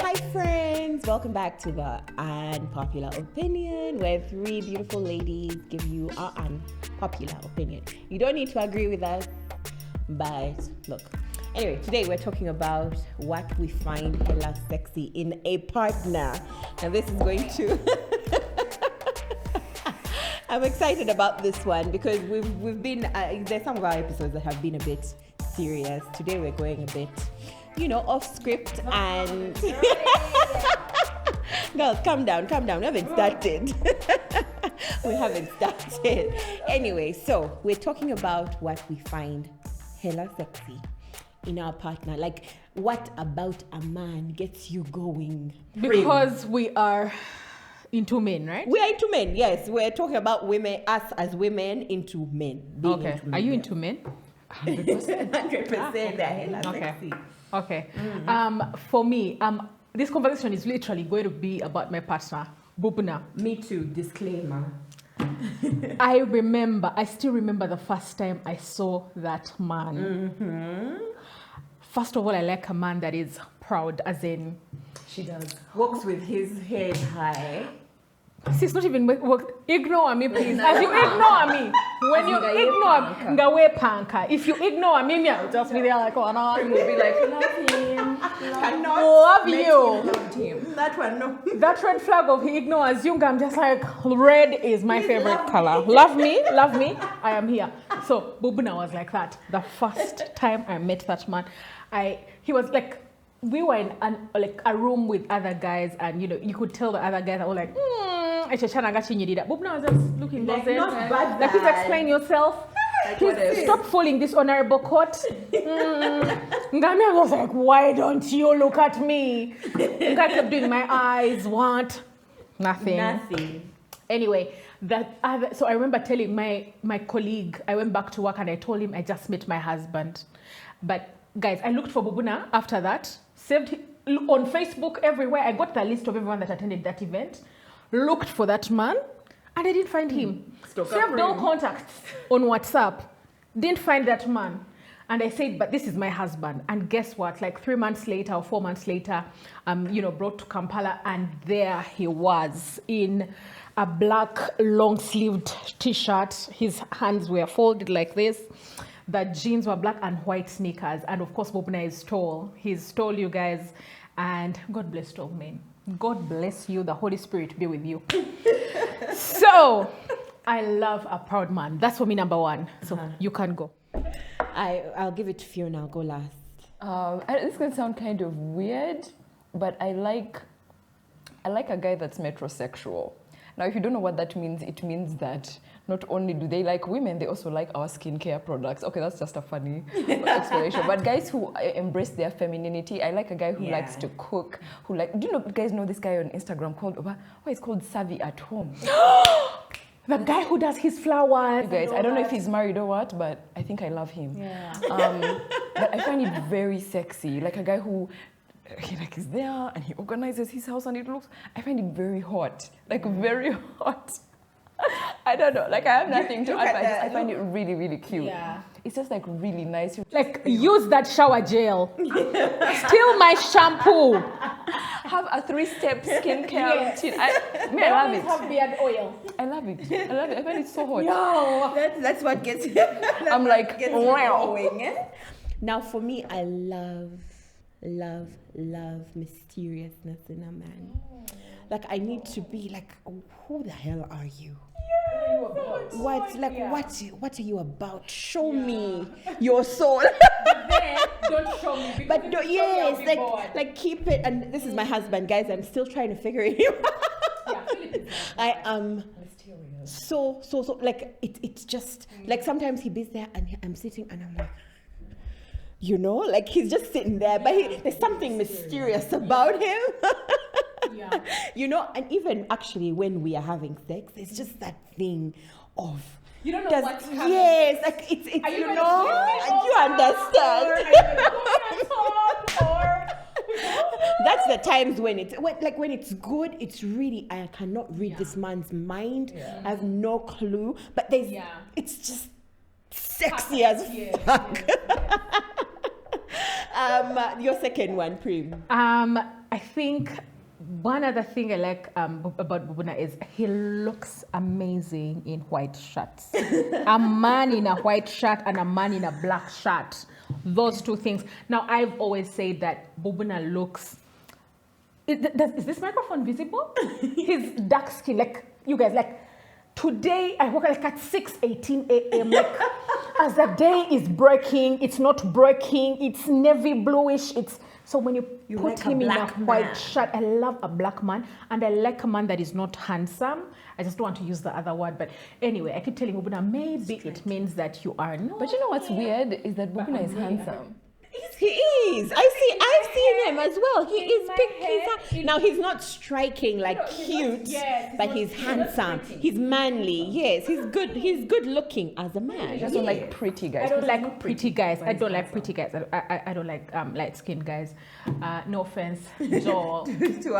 Hi friends, welcome back to the Unpopular Opinion, where three beautiful ladies give you our unpopular opinion. You don't need to agree with us, but look. Anyway, today we're talking about what we find hella sexy in a partner. And this is going to... I'm excited about this one because we've been... there's some of our episodes that have been a bit serious. Today we're going a bit... off script and girls, calm down. We haven't started. Anyway, so we're talking about what we find hella sexy in our partner. Like, what about a man gets you going? Because we are into men, right? We are into men, yes. We're talking about women, us as women into men. Okay. Are you into men? 100%. 100%. They're hella sexy. Okay. Mm-hmm. For me, this conversation is literally going to be about my partner, Bubna. Me too. Disclaimer. I still remember the first time I saw that man. Mm-hmm. First of all, I like a man that is proud, as in... She does. Walks with his head high. She's not even ignore me, please. As you ignore me, when you ignore ngawe panka. If you ignore me, I'll just be there like, oh no. Prim will be like, love him. Love you. Loved him. That one, no. That red flag of he ignores you, I'm just like, red is my favorite color. Love me, I am here. So Bubuna was like that. The first time I met that man, he was like, we were in a room with other guys, and you could tell the other guys that were like, Bubna was just looking like, please explain yourself. Please stop following this honorable court. Ngamia was like, why don't you look at me? I kept doing my eyes, what? Nothing. Anyway, so I remember telling my colleague, I went back to work and I told him I just met my husband. But guys, I looked for Bubuna after that, saved on Facebook everywhere. I got the list of everyone that attended that event, looked for that man, and I didn't find him. Saved all contacts on WhatsApp, didn't find that man. And I said, but this is my husband. And guess what? Like 3 months later or 4 months later, brought to Kampala, and there he was in a black long-sleeved t-shirt. His hands were folded like this. The jeans were black and white sneakers. And of course, Bobna is tall. He's tall, you guys. And God bless tall men. God bless you. The Holy Spirit be with you. So, I love a proud man. That's for me, number one. So, you can go. I'll give it to Fiona. I'll go last. This can sound kind of weird, but I like a guy that's metrosexual. Now, if you don't know what that means, it means that not only do they like women, they also like our skincare products. Okay, that's just a funny explanation. But guys who embrace their femininity, I like a guy who likes to cook, do you guys know this guy on Instagram called, he's called Savvy at Home? The guy who does his flowers. You guys, I don't know if he's married or what, but I think I love him. Yeah. But I find it very sexy. Like a guy who is there and he organizes his house and I find it very hot. Like very hot. I don't know. Like I have nothing to add. I find it really, really cute. Yeah. It's just like really nice. Like use that shower gel. Steal my shampoo. Have a 3-step skincare routine. I love it. Have beard oil. I love it. I find it so hot. Yo, that's what gets I'm like, wow. Now for me, I love mysteriousness in a man. Like I need to be like, who the hell are you? What are you about? Show me your soul. But then don't show me. But like keep it. And this is my husband, guys. I'm still trying to figure it out. I am so like it's just like sometimes he be there and I'm sitting and I'm like, like he's just sitting there, but there's something mysterious about him. And even actually when we are having sex, it's just that thing of you don't know what's happening. Yes, like it's you understand. That's the times when it's good, it's really I cannot read this man's mind. I have no clue, but it's just sexy as fuck. Your second one, Prim. I think one other thing I like about Bubuna is he looks amazing in white shirts. A man in a white shirt and a man in a black shirt. Those two things. Now, I've always said that Bubuna looks... Is this microphone visible? He's dark skin, like you guys, like today I woke up like at 6:18 a.m. Like as the day is breaking, it's not breaking, it's navy bluish, it's so when you put like him in a black white man. shirt, I love a black man and I like a man that is not handsome. I just don't want to use the other word, but anyway, I keep telling Bubuna, maybe it means that you are not. But you know what's weird is that Bubuna is handsome. He is. I've seen him as well. He is big. Now he's not striking like cute, but he's handsome. He's manly. Yes, he's good. He's good looking as a man. I just don't like pretty guys. I don't like pretty guys. I don't like pretty guys. I don't like light skinned guys. No offense, Joel. To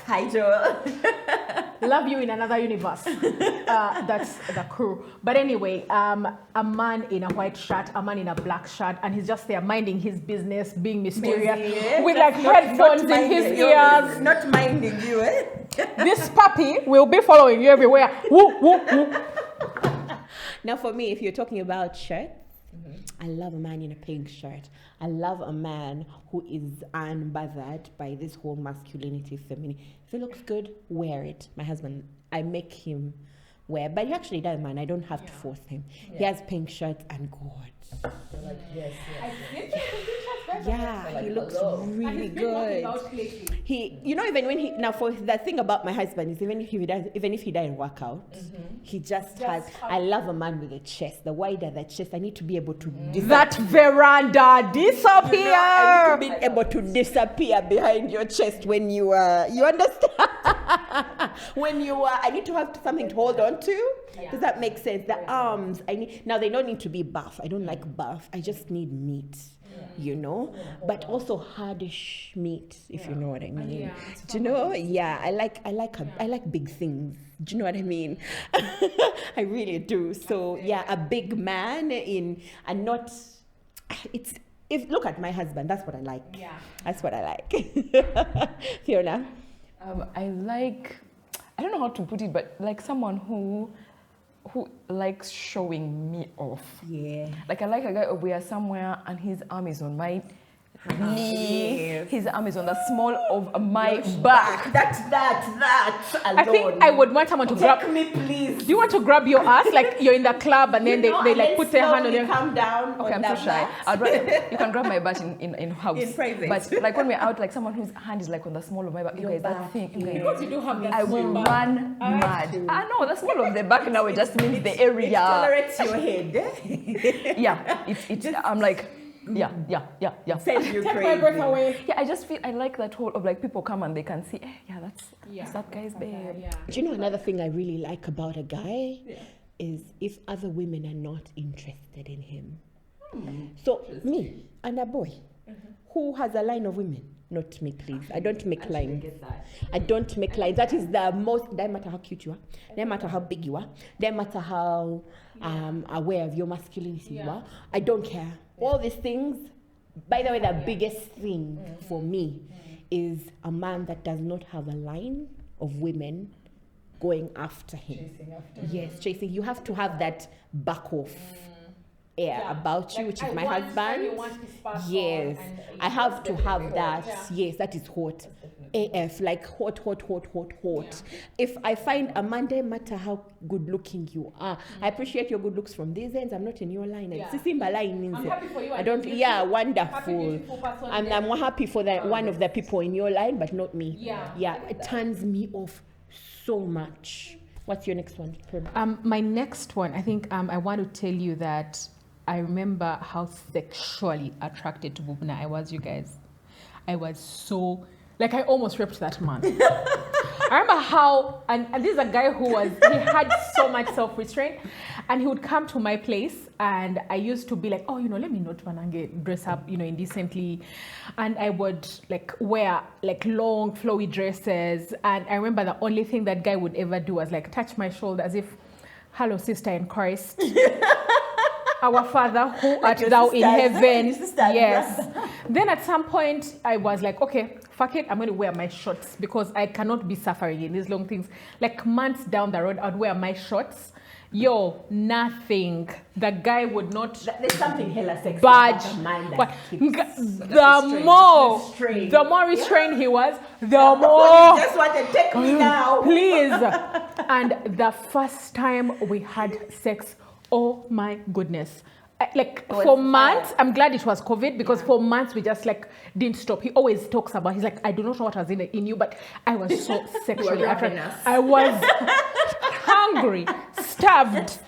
hi Joel. Love you in another universe. That's the crew. But anyway, a man in a white shirt, a man in a black shirt, and he's just there minding his business, being mysterious, with like headphones in his ears. Not minding you, eh? This puppy will be following you everywhere. Woo, woo, woo. Now, for me, if you're talking about shirts, I love a man in a pink shirt. I love a man who is unbothered by this whole masculinity, femininity. If it looks good, wear it. My husband, I make him wear, but he actually does, man. I don't have to force him. He has pink shirts and God. Yeah, he looks really good. He, you know, even when he now for the thing about my husband is even if he doesn't work out, he just has. I love a man with a chest. The wider the chest, I need to be able to that veranda disappear. You know, I need to be able to disappear behind your chest when you you understand. When you I need to have something to hold on to. Does that make sense? The arms, I need. Now they don't need to be buff. I don't like buff. I just need meat. You know, but also hardish meat, if you know what I mean. Do you know? Yeah, I like big things. Do you know what I mean? I really do. So yeah, a big man and not. Look at my husband. That's what I like. Yeah, that's what I like. Fiona, I don't know how to put it, but like someone who likes showing me off. Yeah. Like I like a guy who we are somewhere and his arm is on my knee. Yes. His arm is on the small of my back. That alone. I think I would want someone to grab me, please. Do you want to grab your ass like you're in the club and then they like put their hand on your calm down. Okay, I'm too shy. You can grab my butt in house. In private. But like when we're out, like someone whose hand is like on the small of my back. You guys, that thing. Because you do have that. I will run mad. No, the small of the back now it just means the area. It tolerates your head. Yeah, it's. I'm like. Yeah. Send you Take crazy. my breath away. Yeah, I just feel I like that whole of like people come and they can see. That's that guy's babe. Yeah. Do you know another thing I really like about a guy is if other women are not interested in him. So me and a boy who has a line of women. Not me, please. I don't make lines. I don't make lines. That is the most. Doesn't matter how cute you are. Doesn't matter how big you are. Doesn't matter how aware of your masculinity you are. I don't care. All these things. By the way, the biggest thing for me is a man that does not have a line of women going after him. Chasing. You have to have that back off. About you, which is my husband. Yes, I have to have that. Yes, that is hot. AF, like hot. If I find a man, no matter how good looking you are, I appreciate your good looks from these ends. I'm not in your line. I'm happy for you. I don't. Yeah, wonderful. I'm happy for that one of the people in your line, but not me. Yeah, it turns me off so much. What's your next one, Prim? My next one, I think I want to tell you that I remember how sexually attracted to Bubna I was, you guys. I was so, like I almost raped that man. I remember how, and this is a guy who he had so much self-restraint and he would come to my place and I used to be like, oh, let me not dress up, indecently. And I would like wear like long flowy dresses. And I remember the only thing that guy would ever do was like touch my shoulder as if, hello, sister in Christ. our Father who art your thou in sisters, heaven. your sisters, Yes. Then at some point, I was like, okay, fuck it, I'm going to wear my shorts because I cannot be suffering in these long things. Like months down the road, I'd wear my shorts. Yo, nothing. The guy would not There's something hella sexy budge. about a man that But keeps the more restrained he was, the more you just want to take me now. please. And the first time we had sex, oh my goodness. Like was for fire. months, I'm glad it was COVID because for months we just like didn't stop. He always talks about, he's like, I do not know what was in you, but I was so sexually attracted. I was hungry, starved,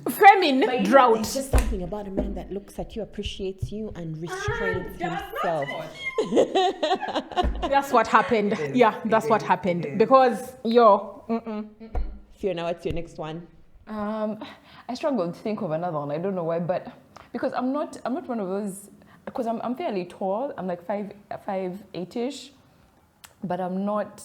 famine, But drought. It's just something about a man that looks at you, appreciates you, and restrains himself. That's what happened. That's what happened. Because, Fiona, what's your next one? I struggle to think of another one. I don't know why, but because I'm not one of those, because I'm fairly tall. I'm like 5'8"-ish, but I'm not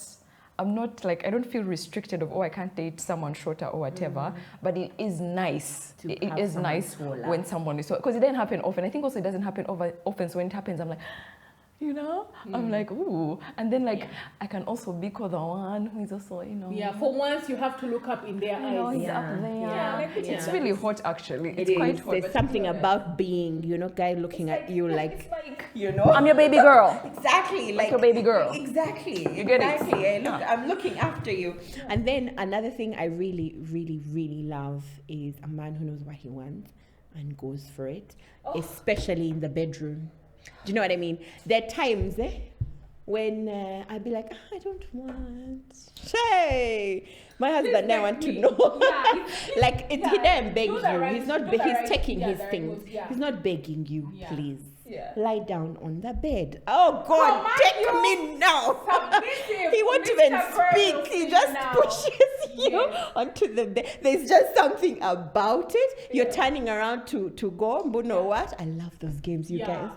like, I don't feel restricted of, I can't date someone shorter or whatever. But it is nice. It is nice when someone is, because it doesn't happen often. I think also it doesn't happen often. So when it happens, I'm like, I'm like, ooh. And then like, I can also be called the one who is also, for once you have to look up in their eyes. He's up there. It's really hot actually. It's quite hot. There's something about being, guy looking at you like, I'm your baby girl. Exactly, like your baby girl. Exactly, You get it? exactly. I'm looking after you. And then another thing I really, really, really love is a man who knows what he wants and goes for it, especially in the bedroom. Do you know what I mean? There are times when I'd be like, I don't want. Hey, my husband, I want to know. Like, he doesn't beg you. He's not. He's taking his things. He's not begging you. Please lie down on the bed. Oh God, take me now. He won't even speak. He just pushes you onto the bed. There's just something about it. You're turning around to go. But know what? I love those games, you guys.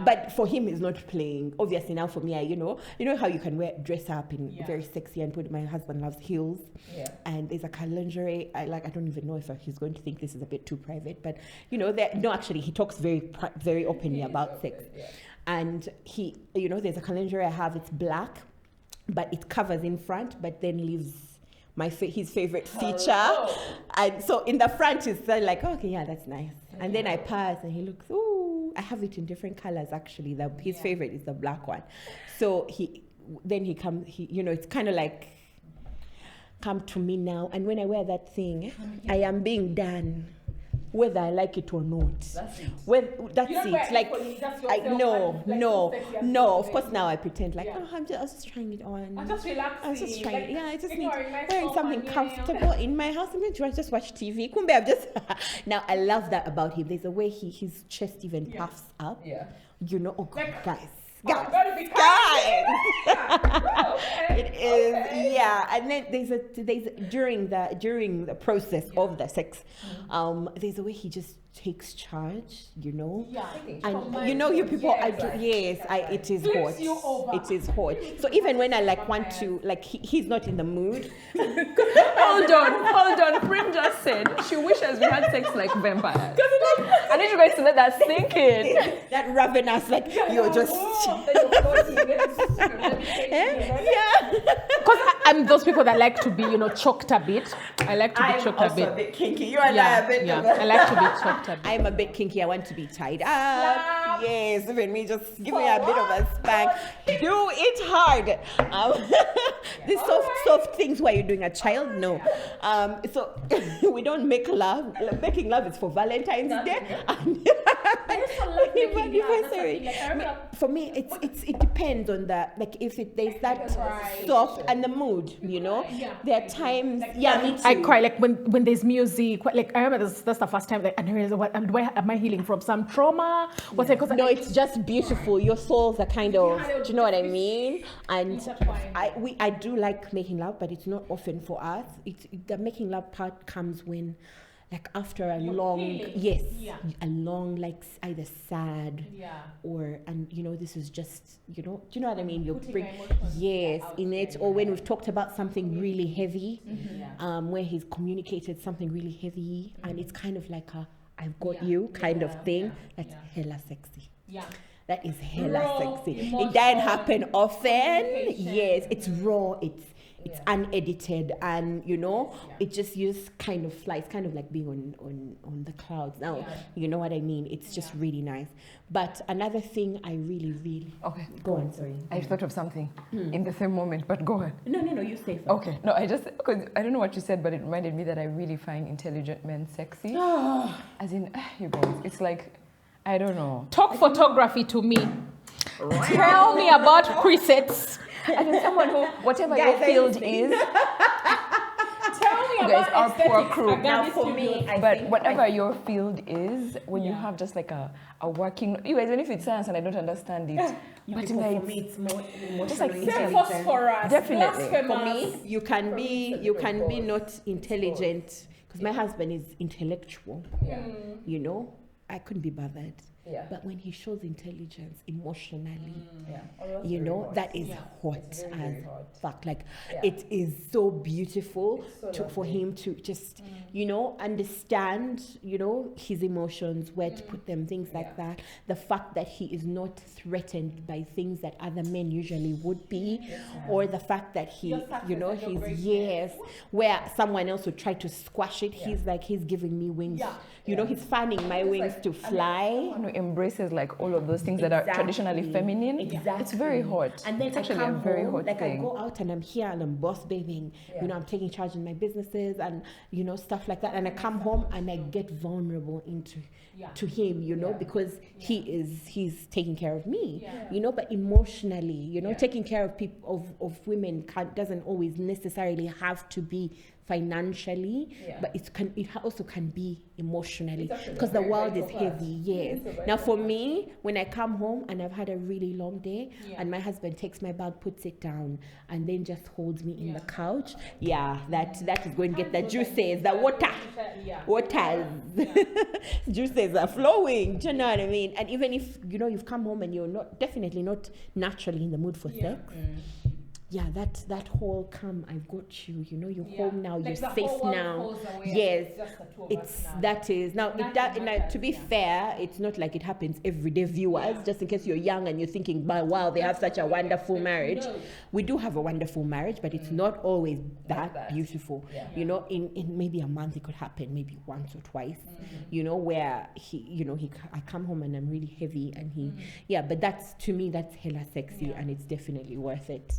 But for him, he's not playing. Obviously, now for me, you know how you can dress up in very sexy and put. My husband loves heels. And there's a lingerie. I don't even know if he's going to think this is a bit too private, but actually he talks very openly about sex. And he, there's a lingerie I have, it's black, but it covers in front, but then leaves his favorite feature. And so in the front it's like, okay, yeah, that's nice. And then I pass and he looks, ooh, I have it in different colors actually. His favorite is the black one. So he comes, it's kind of like, come to me now, and when I wear that thing, I am being done, whether I like it or not. That's it. That's it. Like, no. Of course, now I pretend like, I was just trying it on. I'm just relaxing. I was just trying. I just need wearing something comfortable in my house. I'm going to just watch TV. Kumbe, I'm just. Now I love that about him. There's a way his chest even puffs up. Guys. It is, and then there's during the process of the sex, there's a way he just takes charge, and you people, it is hot. It is hot. So even when I want to, he's not in the mood. Hold on. Prim just said she wishes we had sex like vampires. I need you guys to let that sink in. That ravenous, you're just. Because I'm those people that like to be, choked a bit. I like to be choked a bit. I'm a bit kinky. You and I are a bit. I like to be choked a bit. I'm a bit kinky. I want to be tied up. Yes, even me, just give me a bit of a spank. Do it hard. The soft things while you're doing a child, no. So we don't make love. Making love is for Valentine's Day. For me, it depends on the if there's that soft and the mood, There are times, me too. I cry when there's music. I remember that's the first time. And I realized, am I healing from some trauma? No, it's just beautiful. Your souls are kind of, do you know what I mean? And I do like making love, but it's not often for us. The making love part comes when, after a long, a long, either sad, or, this is just, do you know what I mean? You bring, in it, or when we've talked about something really heavy, where he's communicated something really heavy, and it's kind of like I've got you kind of thing. That's hella sexy. Yeah. That is hella Raw sexy. emotion, It doesn't happen often. communication. Yes, it's raw. It's unedited, and it just kind of flies, kind of like being on the clouds. Now, you know what I mean. It's just really nice. But another thing I really Okay. go on. Sorry, I thought of something in the same moment, but go on. No, you say first. Okay. No, because I don't know what you said, but it reminded me that I really find intelligent men sexy. As in, you guys, it's like, I don't know. Talk photography to me. Tell me about presets. I mean, someone who, whatever your field is, Tell me you guys are about poor aesthetics. crew. Now, for me, But whatever your field is, when you have just like a working, you guys, even if it's science and I don't understand it, but for me, it's more just like emotionally Phosphorus. Definitely. For Blasphemous. me, you can be not intelligent, because my husband is intellectual. I couldn't be bothered. Yeah. But when he shows intelligence emotionally, Yeah. that is hot It's as very hot. fuck. Like, Yeah. it is so beautiful It's so for lovely. him to just, understand, his emotions, where to put them, things like that. The fact that he is not threatened by things that other men usually would be, or the fact that he, where someone else would try to squash it. He's like, he's giving me wings. He's fanning my wings to fly. Someone who embraces like all of those things that are traditionally feminine. Exactly. It's very hot. And then it's I actually come a very home, hot like thing. I go out and I'm here and I'm boss babing. I'm taking charge in my businesses and stuff like that. And I come home and I get vulnerable to him, because he's taking care of me. But emotionally, taking care of people of women doesn't always necessarily have to be financially, but it also can be emotionally, because the world is heavy. Yes. Now for me, when I come home and I've had a really long day, and my husband takes my bag, puts it down, and then just holds me in the couch, that is going to get the juices, the waters, juices are flowing. Do you know what I mean? And even if you've come home and you're definitely not naturally in the mood for sex. That whole come, I've got you, you're home now, Like you're the safe whole world now. falls away, Yes, just the two of it's us now. that is now. To be fair, it's not like it happens every day, viewers. Just in case you're young and you're thinking, wow, they have such a wonderful marriage. No. We do have a wonderful marriage, but it's not always that beautiful. In maybe a month it could happen, maybe once or twice. Where I come home and I'm really heavy, and but to me that's hella sexy, and it's definitely worth it.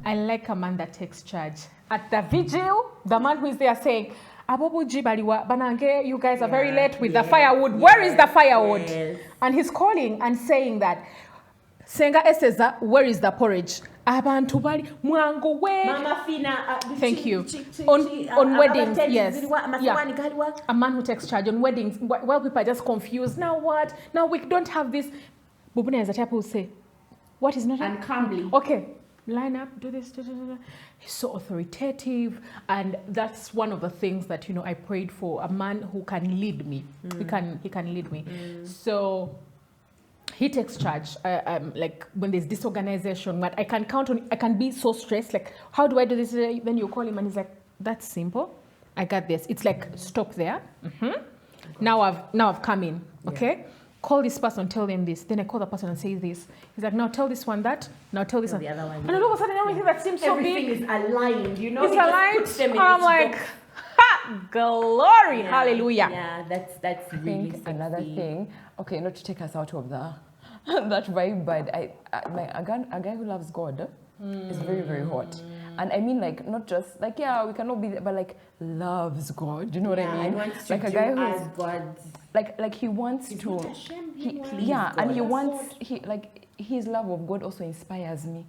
I like a man that takes charge. At the vigil, the man who is there saying, Abobuji baliwa banange, you guys are very late with the firewood. Where is the firewood? Yes. And he's calling and saying that, Senga Eseza, where is the porridge? Abantu bali mwango we. Mama Fina, Thank you. On weddings, yes. Yeah. A man who takes charge on weddings, while people are just confused. Now what? Now we don't have this. Bubuna is the type who say, what is not? and calmly. Okay, line up, do this. He's so authoritative, and that's one of the things that I prayed for, a man who can lead me. He can lead me. So he takes charge. Like when there's disorganization, but I can count on. I can be so stressed. Like, how do I do this? Then you call him, and he's like, "That's simple. I got this." It's like, stop there. Now I've come in. Okay. Call this person, tell them this. Then I call the person and say this. He's like, now tell this one that. Now tell this one. The other one. And all of a sudden, everything that seems so Everything big is aligned, is It aligned. just puts them in I'm each like, box. ha, glory, hallelujah. Yeah, that's I really think sexy. another thing, okay, not to take us out of the that vibe, but a guy who loves God is very, very hot. And I mean, like, not just like, we cannot be there, but like loves God. You know what I mean? And wants to like a do guy as who's God. like he wants He's to. not ashamed, He, he wants yeah, and he God. wants his love of God also inspires me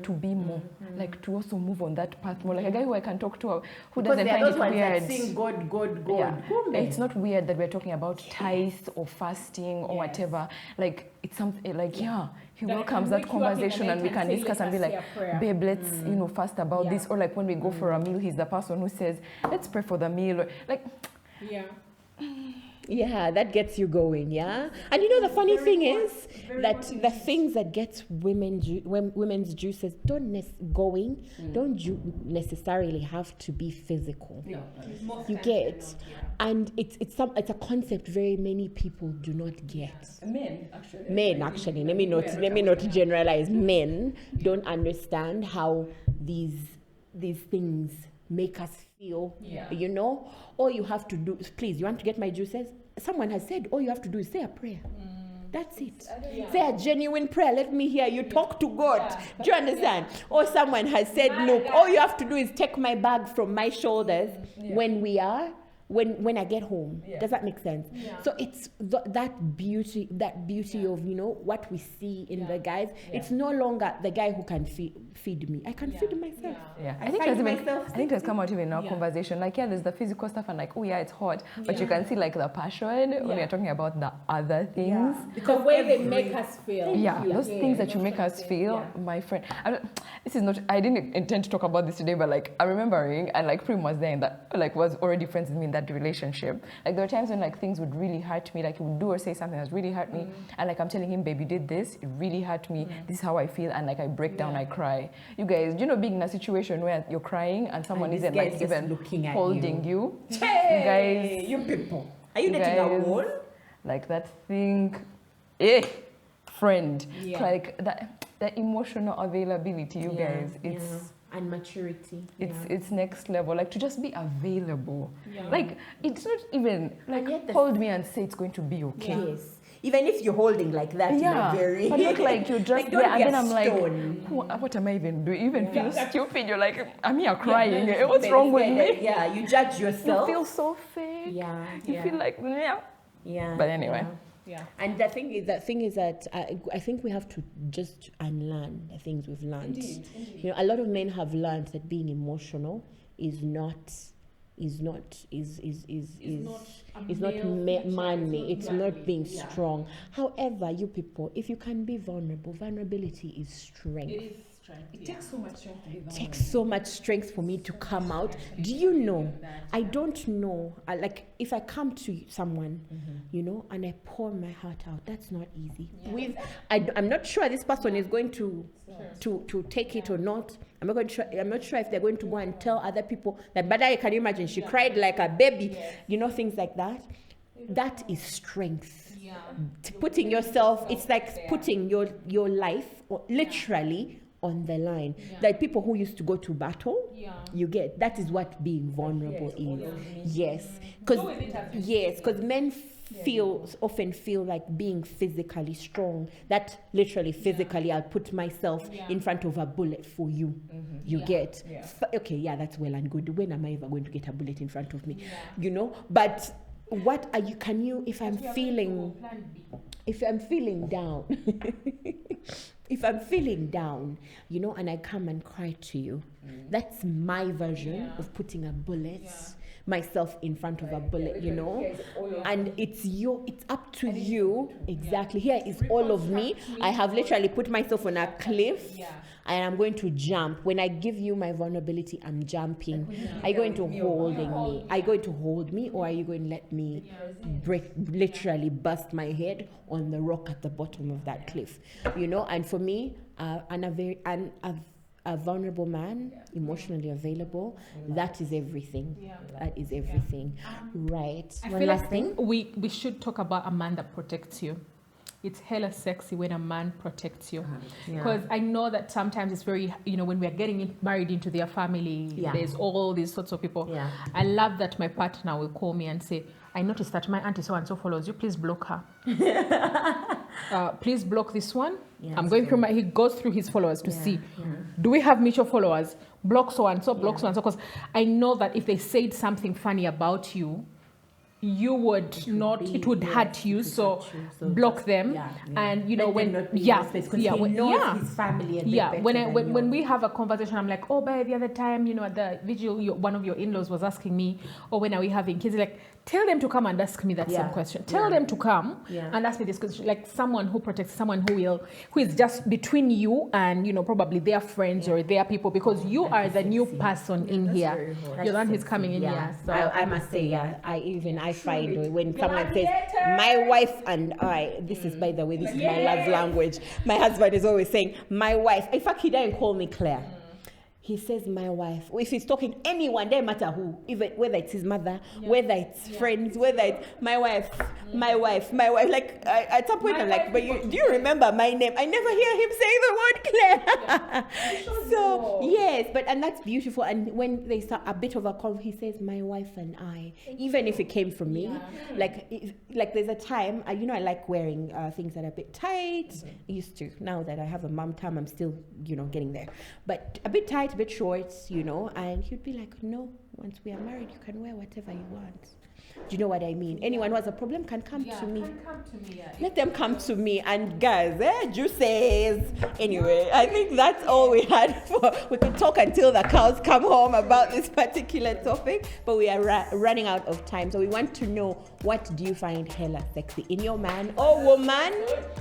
to be more, like to also move on that path more. Like a guy who I can talk to, who Because doesn't there are find those it ones weird. that sing God. Yeah. Kumbe. It's not weird that we're talking about tithes or fasting or whatever. Like it's something like he That welcomes can that wake you up in the conversation and night we and can say, discuss "Let and be us like, say a prayer." babe, let's fast about this. Or like when we go for a meal, he's the person who says, let's pray for the meal. Or, like Yeah, that gets you going, yeah? And you know, the funny thing is that the things that gets women's juices don't necessarily have to be physical. No, You get, and it's a concept very many people do not get. Men, actually. Men, actually, let me not generalize. Men don't understand how these things make us feel. You know, all you have to do is, please, you want to get my juices? Someone has said all you have to do is say a prayer. That's it. Say a genuine prayer. Let me hear you talk to God. Do you understand? Or someone has said, look, all you have to do is take my bag from my shoulders when I get home. Does that make sense? So it's that beauty of, you know, what we see in the guys. It's no longer the guy who can feed me. I can feed myself. I think it has come out even in our conversation. Like, there's the physical stuff and like, oh yeah, it's hot. But you can see like the passion when you're talking about the other things. Because the way they make us feel. Those things that you make us feel, my friend. I didn't intend to talk about this today, but like I'm remembering, and like Prim was there, and that like was already friends with me in that relationship. Like there were times when like things would really hurt me, like he would do or say something that's really hurt me, and like I'm telling him, babe, you did this, it really hurt me, this is how I feel, and like I break down, I cry. You guys, you know, being in a situation where you're crying and someone isn't like even looking at holding you. Hey, guys, you people, are you dating a wall? Like that thing, friend, like that, the emotional availability, you guys, it's and maturity. It's next level. Like to just be available. Like it's not even like hold me and say it's going to be okay. Yes. Even if you're holding like that, but not like you're just like, there and then I'm stone. like, what am I even doing? You even feel stupid. You're like, I'm here crying. What's wrong with me? Yeah, you judge yourself. You feel so fake. You feel like, But anyway. And the thing is that I think we have to just unlearn the things we've learned. Indeed. You know, a lot of men have learned that being emotional is not manly. It's not being strong. However, you people, if you can be vulnerable, vulnerability is strength. It is strength. It takes so much strength to be vulnerable. It takes so much strength for me to come out. Do you know? I don't know. Like if I come to someone, you know, and I pour my heart out, that's not easy. I'm not sure this person is going to take it or not. I'm not sure if they're going to go and tell other people that. But I can imagine she cried like a baby. You know, things like that. That is strength. Putting yourself. It's like putting your life literally on the line. Like people who used to go to battle, you get, that is what being vulnerable is. Yes, because men often feel like being physically strong. That literally physically, I'll put myself in front of a bullet for you. You get, okay, that's well and good. When am I ever going to get a bullet in front of me? You know, but what are you? Can you? If I'm feeling down. If I'm feeling down, you know, and I come and cry to you, that's my version of putting a bullet, myself in front of a bullet, you know, and it's up to you. Exactly. Here is all of me. I have literally put myself on a cliff. And I'm going to jump. When I give you my vulnerability, I'm jumping. Are you going to holding me? Are you going to hold me, or are you going to let me literally bust my head on the rock at the bottom of that cliff? You know, and for me, a vulnerable man, emotionally available, that is everything. That is everything. Right. I feel like we should talk about a man that protects you. It's hella sexy when a man protects you, because I know that sometimes it's very, you know, when we are getting married into their family, there's all these sorts of people. I love that my partner will call me and say, I noticed that my auntie so and so follows you, please block her. Please block this one. I'm going through he goes through his followers to see, do we have mutual followers? Block so and so, block so and so, because I know that if they said something funny about you, you would not, it would hurt you, so block them. And you know, when his family and when we have a conversation, I'm like, oh, by the other time, you know, at the vigil, one of your in-laws was asking me, oh, when are we having kids? Like, tell them to come and ask me that same question. Tell them to come and ask me this question. Like someone who protects, someone who is just between you and, you know, probably their friends or their people, because you are the new person in here. You're the one who's coming in here. So I must say, I I find when someone says, my wife and I, this is, by the way, this is my love language. My husband is always saying, my wife. In fact, he doesn't call me Claire. He says, my wife. If he's talking anyone, doesn't matter who, even whether it's his mother, whether it's friends, whether it's my wife, my wife, my wife. Like, at some point, I'm like, but do you remember my name? I never hear him say the word Claire. So, yes, and that's beautiful. And when they start a bit of a call, he says, my wife and I, even if it came from me. Like there's a time, I like wearing things that are a bit tight. I used to. Now that I have a mom time, I'm still, getting there. But a bit tight, a bit short, and he'd be like, no, once we are married, you can wear whatever you want. Do you know what I mean? Anyone who has a problem can come to me. Let them come to me. And guys, juices. Anyway, I think that's all we had for. We could talk until the cows come home about this particular topic, but we are running out of time. So we want to know, what do you find hella sexy in your man or woman?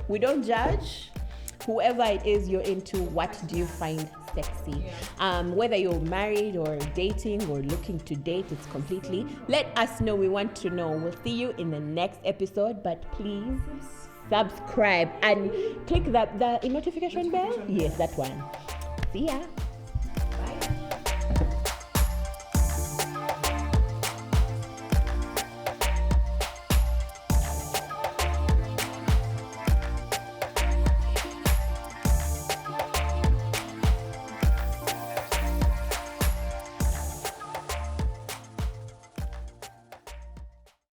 We don't judge. Whoever it is you're into, what do you find sexy? Whether you're married or dating or looking to date, it's completely. Let us know. We want to know. We'll see you in the next episode, but please subscribe and click the notification bell. Yes, that one. See ya.